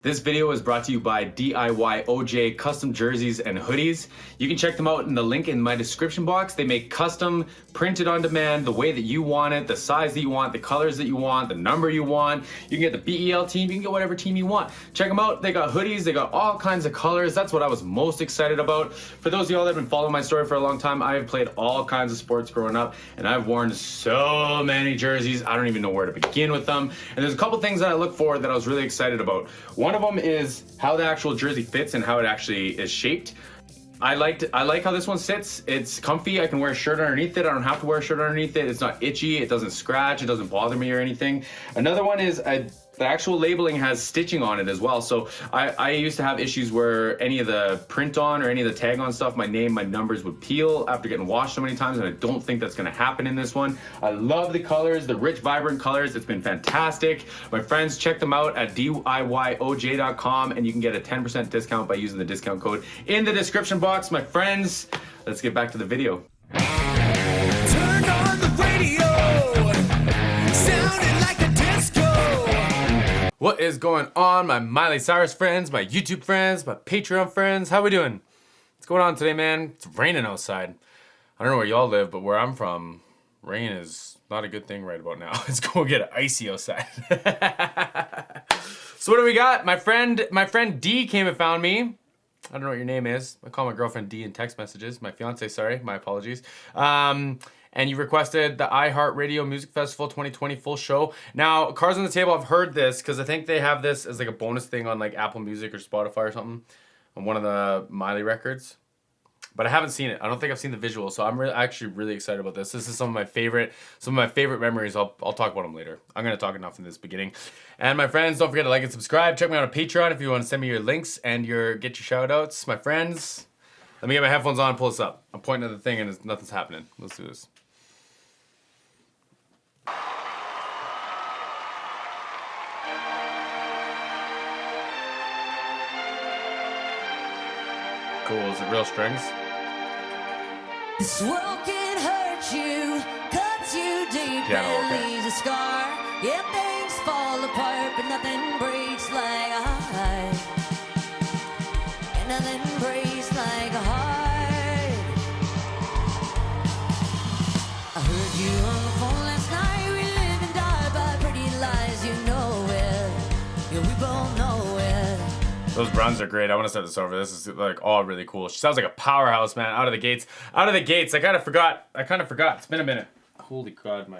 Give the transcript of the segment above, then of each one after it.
This video is brought to you by DIYOJ custom jerseys and hoodies. You can check them out in the link in my description box. They make custom, printed on demand, the way that you want it, the size that you want, the colors that you want, the number you want. You can get the BEL team, you can get whatever team you want. Check them out. They got hoodies, they got all kinds of colors. That's what I was most excited about. For those of y'all that have been following my story for a long time, I have played all kinds of sports growing up, and I've worn so many jerseys, I don't even know where to begin with them. And there's a couple things that I look for that I was really excited about. One of them is how the actual jersey fits and how it actually is shaped. I like how this one sits. It's comfy. I can wear a shirt underneath it. I don't have to wear a shirt underneath it. It's not itchy. It doesn't scratch. It doesn't bother me or anything. Another one is the actual labeling has stitching on it as well. So I used to have issues where any of the print on or any of the tag on stuff, my name, my numbers would peel after getting washed so many times, and I don't think that's gonna happen in this one. I love the colors, the rich, vibrant colors. It's been fantastic. My friends, check them out at DIYOJ.com, and you can get a 10% discount by using the discount code in the description box. My friends, let's get back to the video. Turn on the radio, sounding like a disco. What is going on, my Miley Cyrus friends, my YouTube friends, my Patreon friends? How we doing? What's going on today, man? It's raining outside. I don't know where y'all live, but where I'm from, rain is not a good thing right about now. It's going to get icy outside. So what do we got? My friend D came and found me. I don't know what your name is. I call my girlfriend D in text messages. My fiance, sorry. My apologies. And you requested the iHEARTRADIO Music Festival 2020 full show. Now, Cards on the Table, I've heard this because I think they have this as like a bonus thing on like Apple Music or Spotify or something on one of the Miley records. But I haven't seen it. I don't think I've seen the visual, so I'm actually really excited about this. This is some of my favorite memories. I'll talk about them later. I'm gonna talk enough in this beginning. And my friends, don't forget to like and subscribe. Check me out on Patreon if you want to send me your links and get your shout outs. My friends, let me get my headphones on and pull this up. I'm pointing at the thing and nothing's happening. Let's do this. Cool, is it real strings? This world can hurt you, cuts you deep and leaves a scar. Yeah, things fall apart, but nothing breaks like a heart. And nothing breaks like a heart. I heard you on the phone last night. We live and die by pretty lies, you know it. Yeah, we both know it. Those runs are great. I want to start this over. This is like all really cool. She sounds like a powerhouse, man. Out of the gates. Out of the gates. I kind of forgot. It's been a minute. Holy God, my.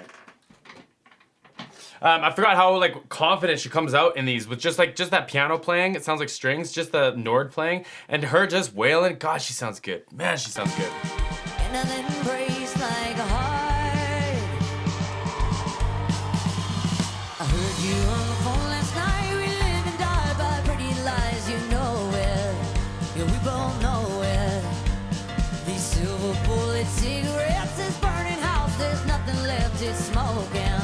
I forgot how like confident she comes out in these with just that piano playing. It sounds like strings. Just the Nord playing and her just wailing. God, she sounds good. Man, she sounds good. And nothing breaks like a heart. I heard you on the phone last night. We live and die by pretty lies, you know it. Yeah, we both know it. These silver bullet cigarettes, this burning house, there's nothing left, it's smoking.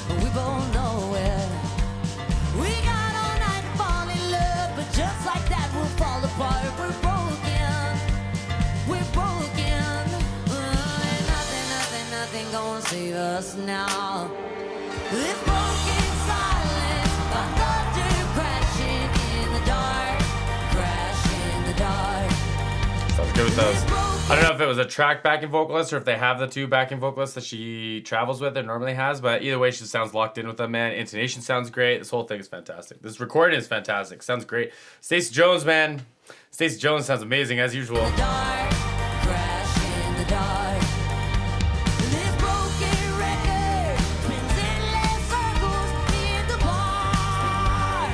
We both know it. We got all night to fall in love, but just like that we'll fall apart. We're broken. We're broken. And nothing gonna save us now. It's broken silence, by thunder crashing in the dark. Crash in the dark. Sounds good with those. I don't know if it was a track backing vocalist or if they have the two backing vocalists that she travels with or normally has, but either way, she sounds locked in with them, man. Intonation sounds great. This whole thing is fantastic. This recording is fantastic. Sounds great. Stacey Jones, man. Stacey Jones sounds amazing as usual. Dark, crash in the dark. This broken record spins endless circles in the bar.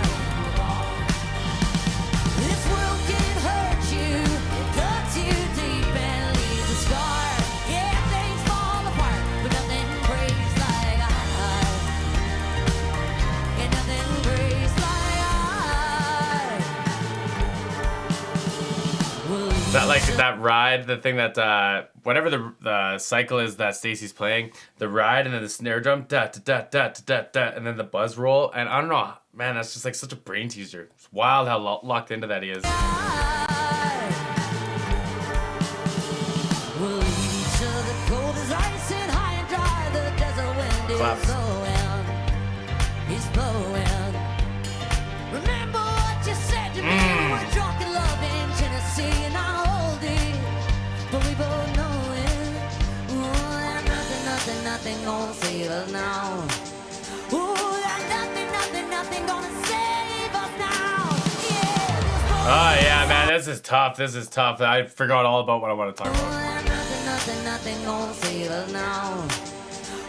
This world can hurt you, it cuts you deep and leaves a scar. Yeah, things fall apart, but nothing breaks like a heart. And nothing breaks like a heart. That like that ride, the thing that whatever the cycle is that Stacey's playing, the ride and then the snare drum, da da da da da da, and then the buzz roll, and I don't know, man, that's just like such a brain teaser. It's wild how locked into that he is. We'll leave each other cold as ice and high and dry. The desert wind is Claps. blowing. It's blowing. Remember what us now. Ooh, there's nothing, nothing, nothing gonna save us now. Yeah. Oh yeah, man, this is tough. This is tough. I forgot all about what I want to talk about. Ooh, there's nothing, nothing, nothing gonna save us now.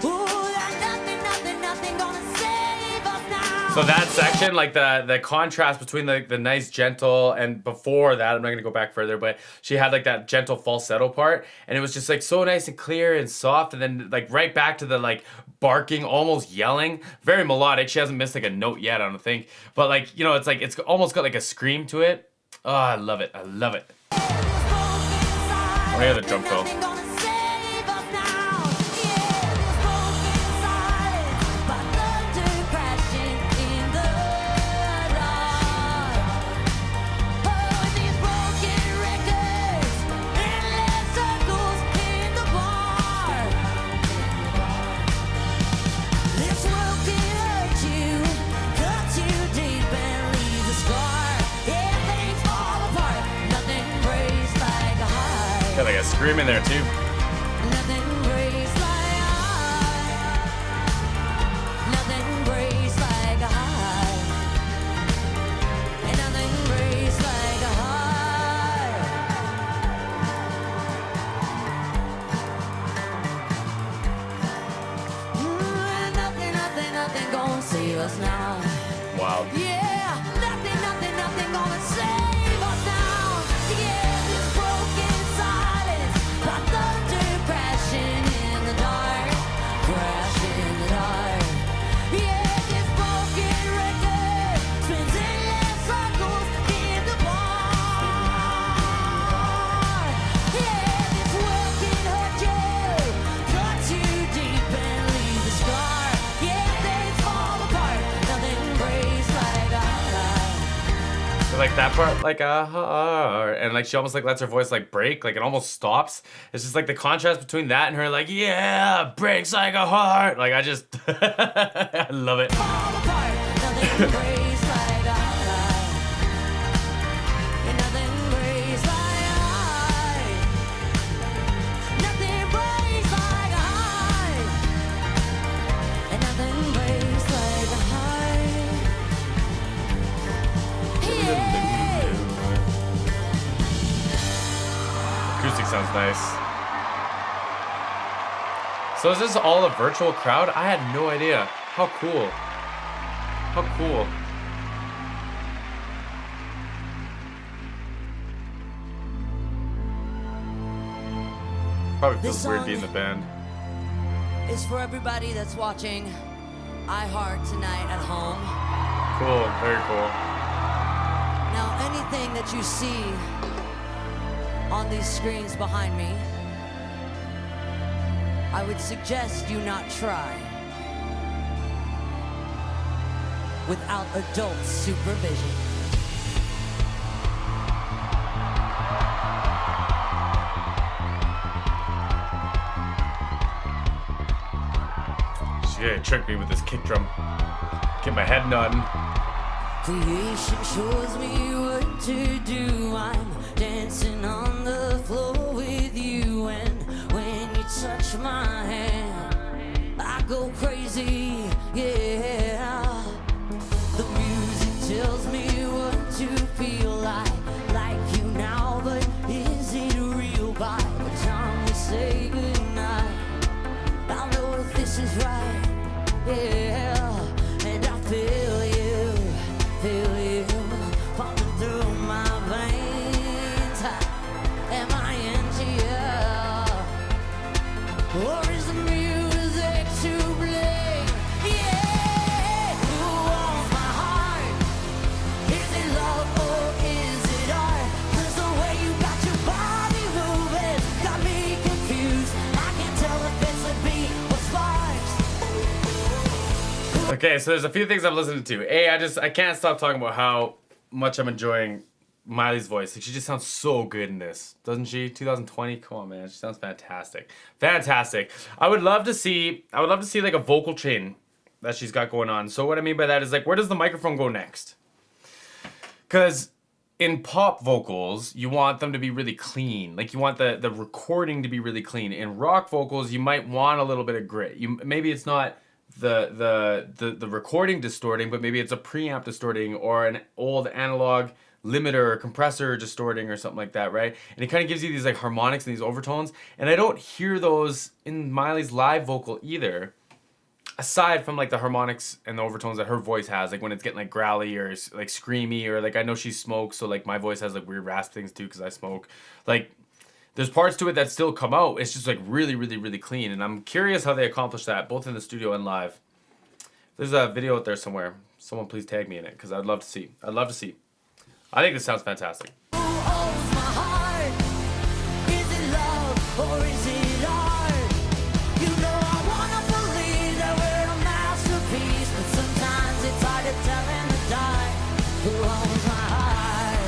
Ooh, there's nothing, nothing, nothing gonna save us now. So that section, like the contrast between the nice gentle and before that, I'm not gonna go back further, but she had like that gentle falsetto part, and it was just like so nice and clear and soft, and then like right back to the like barking, almost yelling, very melodic. She hasn't missed like a note yet, I don't think, but like, you know, it's like it's almost got like a scream to it. Oh, I love it. I love it. I hear the drum fill. Got like a scream in there too. Nothing breaks like I. Nothing breaks like a heart. And nothing breaks like a heart. Nothing, nothing, nothing gonna save us now. Wow. Yeah, nothing, nothing, nothing gonna save us now. Yeah, this broken silence, like thunder crashing in the dark, crashing in the dark. Yeah, this broken record spins endless circles in the bar. Yeah, this world can hurt you, cut you deep and leave a scar. Yeah, things fall apart, nothing breaks like a heart. So like that part, like and like she almost like lets her voice like break, like it almost stops. It's just like the contrast between that and her like, yeah, breaks like a heart. Like I just, I love it. Fall apart, nothing breaks like a heart. And nothing breaks like a heart. Nothing breaks like a heart. And nothing breaks like a heart. Yeah. Acoustic sounds nice. So is this all a virtual crowd? I had no idea. How cool. How cool. Probably feels This weird song- being the band. It's for everybody that's watching iHeart tonight at home. Cool, very cool. Now, anything that you see on these screens behind me, I would suggest you not try without adult supervision. She gonna trick me with this kick drum. Get my head nodding. Creation shows me what to do. I'm dancing on the floor with you, and when you touch my hand, I go crazy, yeah. The music tells me what to feel like you now, but is it real? By the time we say goodnight, I know if this is right, yeah. And I feel you pumping through my veins. Am I into you, or is the music to blame? Yeah, who owns my heart? Is it love or is it art? 'Cause the way you got your body moving got me confused. I can't tell if it's a beat or sparks. Okay, so there's a few things I'm listening to. I can't stop talking about how much I'm enjoying Miley's voice. Like, she just sounds so good in this, doesn't she? 2020, come on, man, she sounds fantastic, fantastic. I would love to see like a vocal chain that she's got going on. So what I mean by that is like, where does the microphone go next? Because in pop vocals, you want them to be really clean. Like you want the recording to be really clean. In rock vocals, you might want a little bit of grit. Maybe it's not the recording distorting, but maybe it's a preamp distorting or an old analog limiter or compressor distorting or something like that, right? And it kind of gives you these like harmonics and these overtones. And I don't hear those in Miley's live vocal either. Aside from like the harmonics and the overtones that her voice has, like when it's getting like growly or like screamy, or like I know she smokes, so like my voice has like weird rasp things too because I smoke. Like there's parts to it that still come out. It's just like really, really, really clean, and I'm curious how they accomplish that both in the studio and live. There's a video out there somewhere. Someone please tag me in it because I'd love to see. I'd love to see. I think this sounds fantastic. Who owns my heart? Is it love or is it art? You know I wanna believe that we're a masterpiece, but sometimes it's hard to tell in the dark. Who owns my heart?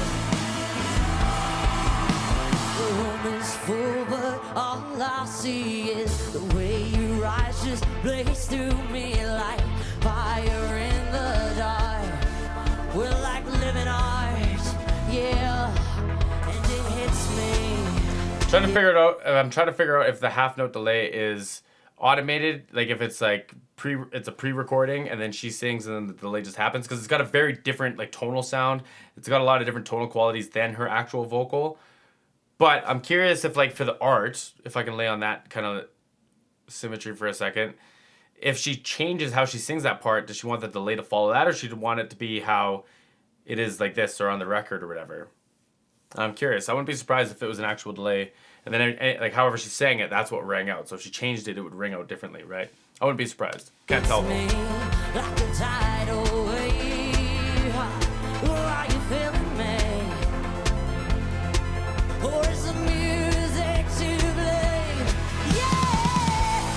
The room is full, but all I see is the way you rise just blaze through me like fire in the dark. We're like living art, yeah, and it hits me. Trying to figure it out. I'm trying to figure out if the half note delay is automated, like if it's like it's a pre-recording and then she sings and then the delay just happens, because it's got a very different like tonal sound. It's got a lot of different tonal qualities than her actual vocal. But I'm curious if like for the art, if I can lay on that kind of symmetry for a second, if she changes how she sings that part, does she want the delay to follow that, or she want it to be how it is like this or on the record or whatever? I'm curious. I wouldn't be surprised if it was an actual delay, and then like however she sang it, that's what rang out. So if she changed it, it would ring out differently, right? I wouldn't be surprised. Can't tell though. Like a tidal wave, are you feeling me? Or is the music to blame? Yeah,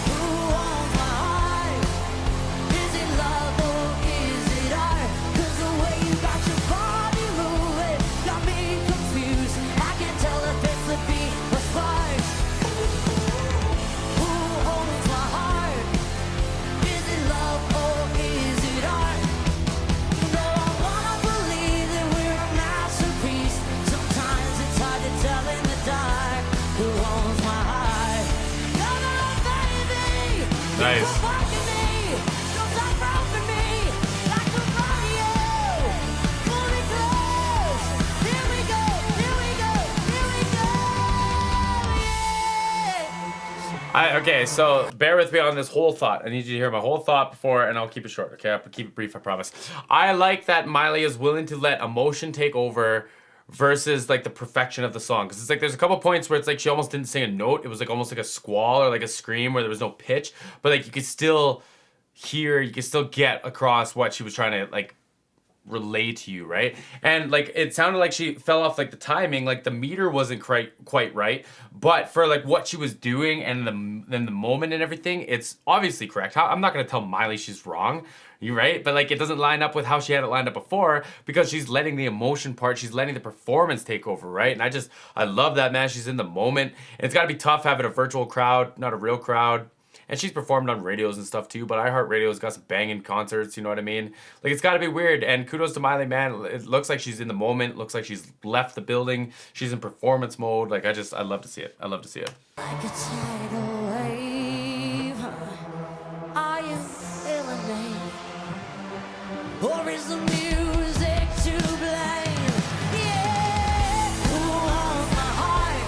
who owns my heart? Is it love or is it art? 'Cause the way you got your body moving got me confused. I can't tell if it's the beat or sparks. Who owns my heart? Is it love or is it art? You know I wanna believe that we're a masterpiece. Sometimes it's hard to tell in the dark. Who owns my heart? Come on, baby. Nice. Keep walking me. Don't stop roping me. Like a rodeo. Pull me close. Here we go. Here we go. Here we go. Yeah. Okay, so bear with me on this whole thought. I need you to hear my whole thought before, and I'll keep it short, okay? I'll keep it brief, I promise. I like that Miley is willing to let emotion take over versus like the perfection of the song. Because it's like there's a couple points where it's like she almost didn't sing a note. It was like almost like a squall or like a scream where there was no pitch. But like you could still hear, you could still get across what she was trying to like relay to you, right? And like it sounded like she fell off like the timing, like the meter wasn't quite right, but for like what she was doing and the moment and everything, it's obviously correct. I'm not gonna tell Miley she's wrong, you right? But like it doesn't line up with how she had it lined up before, because she's letting the emotion part, she's letting the performance take over, right? And I love that, man. She's in the moment. And it's gotta be tough having a virtual crowd, not a real crowd. And she's performed on radios and stuff too, but iHeartRadio's got some banging concerts, you know what I mean? Like, it's gotta be weird, and kudos to Miley, man. It looks like she's in the moment, looks like she's left the building, she's in performance mode. Like, I love to see it. I love to see it. Like a tidal wave, are you feeling me? Or is the music to blame? Yeah, who owns my heart?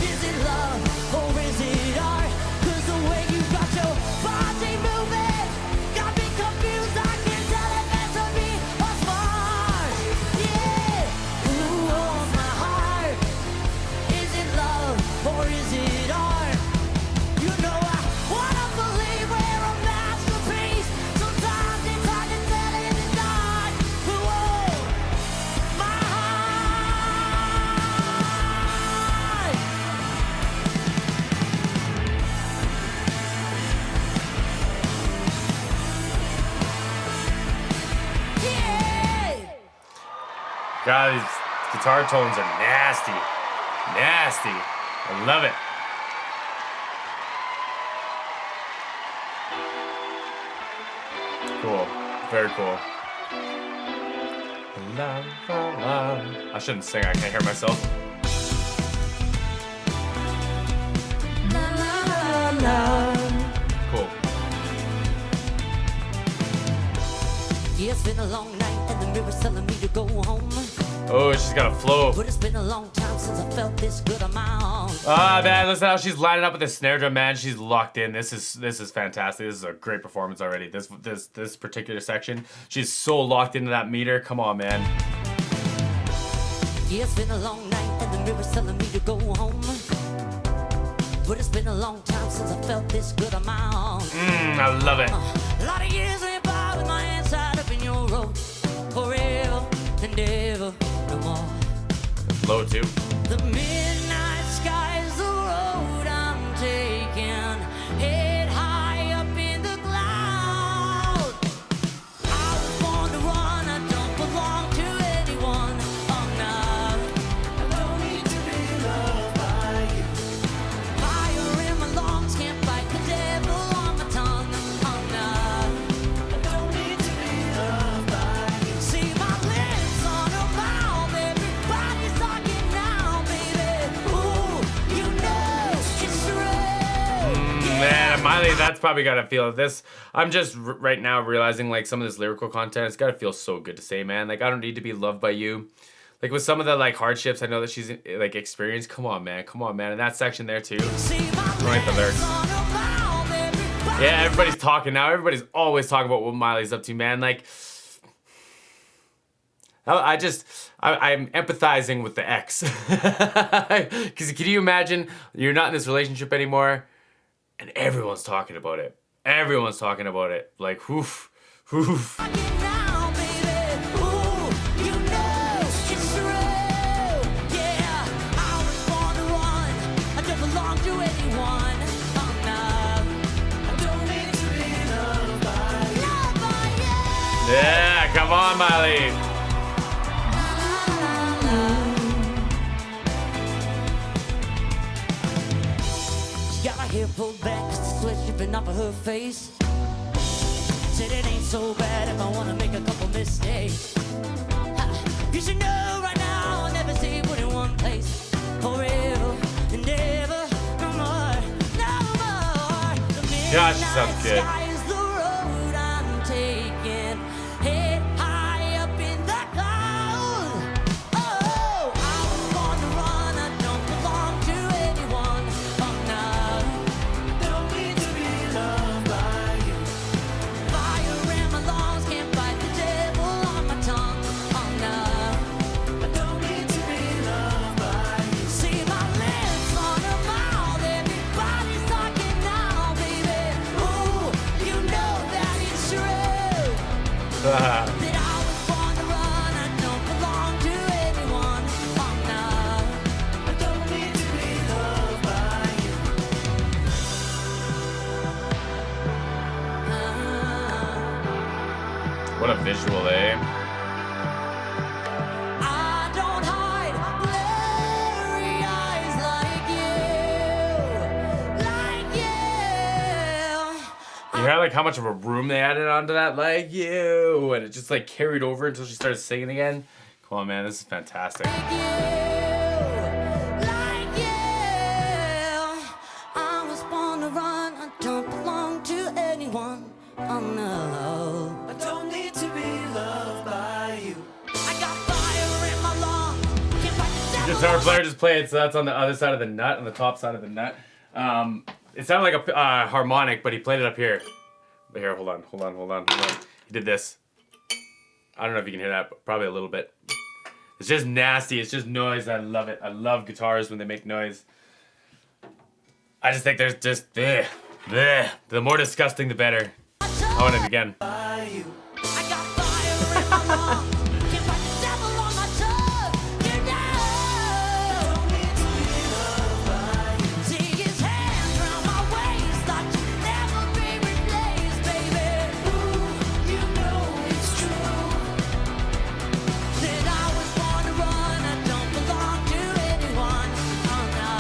Is it love or is it art? 'Cause the way you got your body moving got me confused. I can't tell if it's a beat or spark. Yeah, who owns my heart? Is it love or is it art? You know I wanna believe we're a masterpiece. Sometimes it's hard to tell in the dark. Who owns my heart? Yeah. God, these guitar tones are nasty. Nasty. I love it. Cool. Very cool. la, la, la. I shouldn't sing, I can't hear myself. Cool. Yeah, it's been a long night and the mirror's telling me to go home. Oh, she's got a flow. But it's been a long time since I felt this good on my own. Ah, man, listen how she's lining up with the snare drum, man. She's locked in. This is fantastic. This is a great performance already. This particular section, she's so locked into that meter. Come on, man. Yeah, it's been a long night and the mirror's telling me to go home. But it's been a long time since I felt this good on my own. I love it. A lot of years went by with my hands tied up in your rope. Forever and ever no more. Low too. The midnight sky is the road I'm taking. Head high up in the clouds. I was born to run, I don't belong to anyone. Oh no, I don't need to be loved by you. Fire in my lungs, can't fight the devil on my tongue. Oh no, I don't need to be loved by you. See my lips on a mouth, everybody's talking now, baby. Ooh, you know it's true. Man, Miley, that's probably gotta feel this. I'm just right now realizing like some of this lyrical content. It's gotta feel so good to say, man. Like I don't need to be loved by you. Like with some of the like hardships I know that she's like experienced. Come on, man. Come on, man. And that section there too. See my Right, the lyrics. lips on a mouth, everybody's Yeah, everybody's talking now. Everybody's always talking about what Miley's up to, man. Like, I'm empathizing with the ex. Because can you imagine you're not in this relationship anymore and everyone's talking about it. Everyone's talking about it. Like, whoof, whoof. now, baby. Ooh, you know it's true. Yeah, I was born to run. I don't belong to anyone. Oh no, I don't need to be loved by you. Loved by you. Yeah, come on, Miley. She got her hair pulled back, just the sweat dripping off of her face. Said it ain't so bad if I wanna make a couple mistakes. Ha, you should know right now I'll never stay put in one place. Forever and ever, no more, no more. The Gosh, she sounds midnight good. sky is the road I'm taking. Head high up in the clouds. Oh, I was born to run, I don't belong to anyone. Oh no, don't need to be loved by you. Fire in my lungs, can't fight the devil on my tongue. Oh no, I don't need to be loved by you. See my lips on her mouth, everybody's talking now, baby. Ooh, you know that it's true. That I was born to run, I don't belong to anyone. Oh no, I don't need to be loved by you. What a visual, eh? I don't hide blurry eyes like you. You heard like how much of a room they added onto that, like you, and it just like carried over until she started singing again. Come on, man, this is fantastic. Like you. I was born to run, I don't belong to anyone. Oh no, I don't need to be loved by you. I got fire in my lungs, can't fight the devil. Guitar player just played, so that's on the other side of the nut, on the top side of the nut. It sounded like a harmonic, but he played it up here. But here, hold on. He did this. I don't know if you can hear that, but probably a little bit. It's just nasty. It's just noise. I love it. I love guitars when they make noise. I just think there's just bleh. The more disgusting, the better. I want it again. I got fire in my lungs, can't fight the devil on my tongue. You know, don't need to be loved by you. See his hands round my waist, thought you'd never be replaced, baby. Ooh, you know it's true. That I was born to run, I don't belong to anyone. Oh no,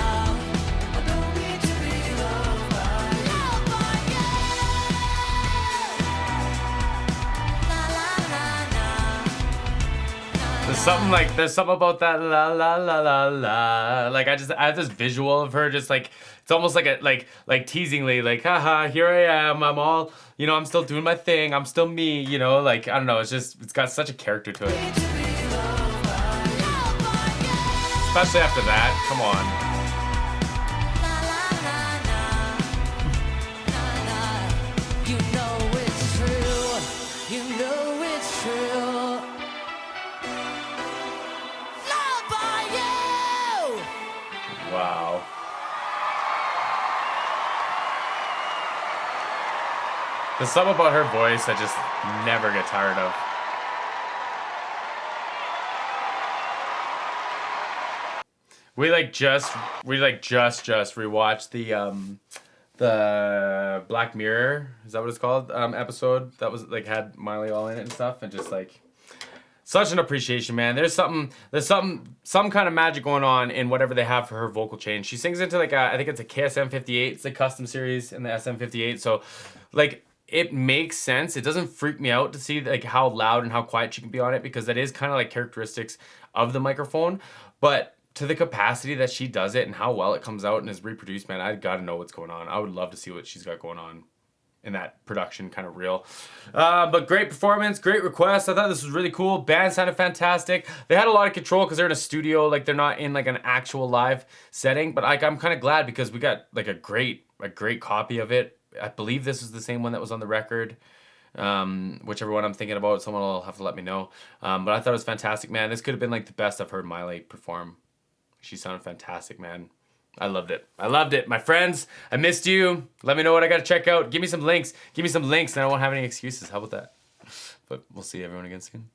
I don't need to be loved by you. Loved by you. La la la la. there's something about that la la la la la. Like I have this visual of her just like it's almost like like teasingly like haha here I am, I'm all I'm still doing my thing, I'm still me, like I don't know, it's got such a character to it. Especially after that, come on. You know it's true. You know it's true. Loved by you. Wow. There's something about her voice I just never get tired of. We just rewatched the Black Mirror, is that what it's called? Episode that was like had Miley all in it and stuff, and just like such an appreciation, man. There's some kind of magic going on in whatever they have for her vocal change. She sings into like I think it's a KSM 58. It's a custom series in the SM 58. So like it makes sense. It doesn't freak me out to see like how loud and how quiet she can be on it, because that is kind of like characteristics of the microphone. But to the capacity that she does it and how well it comes out and is reproduced, man, I gotta know what's going on. I would love to see what she's got going on in that production kind of reel. But great performance, great request. I thought this was really cool. Band sounded fantastic. They had a lot of control because they're in a studio, like they're not in like an actual live setting. But like I'm kind of glad because we got like a great copy of it. I believe this is the same one that was on the record. Whichever one I'm thinking about, someone will have to let me know. But I thought it was fantastic, man. This could have been like the best I've heard Miley perform. She sounded fantastic, man. I loved it. I loved it. My friends, I missed you. Let me know what I got to check out. Give me some links. And I won't have any excuses. How about that? But we'll see everyone again soon.